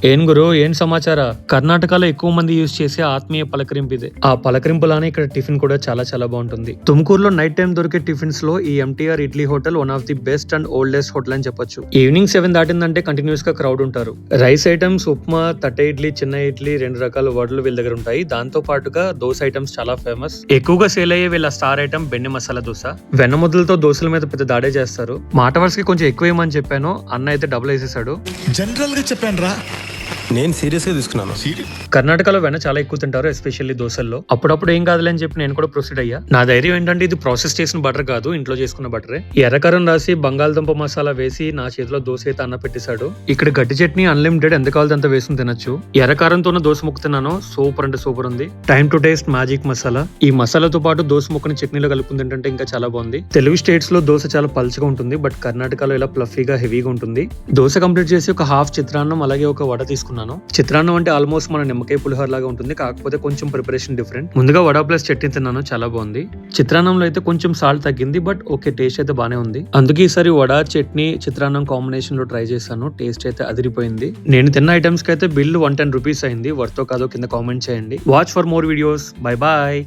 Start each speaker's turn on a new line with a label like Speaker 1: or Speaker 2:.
Speaker 1: ఏం గురు ఏం సమాచార కర్ణాటకలో ఎక్కువ మంది యూజ్ చేసే ఆత్మీయ పలకరింపు ఇదే. ఆ పలకరింపులానే ఇక్కడ టిఫిన్ కూడా చాలా చాలా బాగుంటుంది. తుమ్కూరులో నైట్ టైం దొరికే టిఫిన్స్ లో ఈ MTR idli hotel one of the best and oldest hotel అని చెప్పొచ్చు. ఈవినింగ్ 7 దాటిందంటే కంటిన్యూస్ గా క్రౌడ్ ఉంటారు. రైస్ ఐటమ్స్, ఉప్మా, తట్ట ఇడ్లీ, చిన్న ఇడ్లీ, 2 రకాల వడలు వీళ్ళ దగ్గర ఉంటాయి. దాంతో పాటుగా దోశ ఐటమ్స్ చాలా ఫేమస్. ఎక్కువగా సేల్ అయ్యే వీళ్ళ స్టార్ ఐటమ్ బెండి మసాలా దోశ. వెన్న ముద్దలతో దోశల మీద పెద్ద దాడే చేస్తారు. మాట వరుసకి కొంచెం ఎక్కువ ఏమని చెప్పాను, అన్న అయితే డబుల్ వేసేసాడు.
Speaker 2: జనరల్ గా చెప్పాను రా,
Speaker 3: నేను సీరియస్ గా తీసుకున్నాను.
Speaker 1: కర్ణాటకలో వెన్న చాలా ఎక్కువ తింటారు, ఎస్పెషల్లీ దోశల్లో. అప్పుడప్పుడు ఏం కాదులే అని చెప్పి నేను కూడా ప్రొసీడ్ అయ్యా. నా ధైర్యం ఏంటంటే ఇది ప్రాసెస్ చేసిన బటర్ కాదు, ఇంట్లో చేసుకున్న బటరే. ఎర్రకారం రాసి బంగాళదుంప మసాలా వేసి నా చేతిలో దోశ అయితే అన్న పెట్టేశాడు. ఇక్కడ గట్టి చట్నీ అన్లిమిటెడ్, ఎంత కావాలి అంత వేసుకుని తినొచ్చు. ఎర్రకారంతో దోశ ముక్క తిన్నాను, సూపర్ అంటే సూపర్ ఉంది. Time to taste magic masala. ఈ మసాలాతో పాటు దోశ ముక్కని చట్నీలో కలుపుకుని తింటే ఇంకా చాలా బాగుంది. తెలుగు స్టేట్స్ లో దోశ చాలా పల్చగా ఉంటుంది, బట్ కర్ణాటకలో ఇలా ఫ్లఫీగా హెవీగా ఉంటుంది. దోశ కంప్లీట్ చేసి ఒక హాఫ్ చిత్రాన్నం అలాగే ఒక వడ తీసుకున్నాను. చిత్రాన్నం అంటే ఆల్మోస్ట్ మన నిమ్మకాయ పులిహోర లాగా ఉంటుంది, కాకపోతే కొంచెం ప్రిపరేషన్ డిఫరెంట్. ముందుగా వడ ప్లస్ చట్నీ తిన్నాను, చాలా బాగుంది. చిత్రాన్నంలో అయితే కొంచెం సాల్ట్ తగ్గింది, బట్ ఓకే, టేస్ట్ అయితే బానే ఉంది. అందుకే ఈసారి వడ చట్నీ చిత్రాన్నం కాంబినేషన్ లో ట్రై చేశాను. టేస్ట్ అయితే అదిరిపోయింది. నేను తిన్న ఐటమ్స్ కి అయితే బిల్ 110 రూపీస్ అయింది. వర్తో కాదో కింద కామెంట్ చేయండి. Watch for more videos. Bye bye.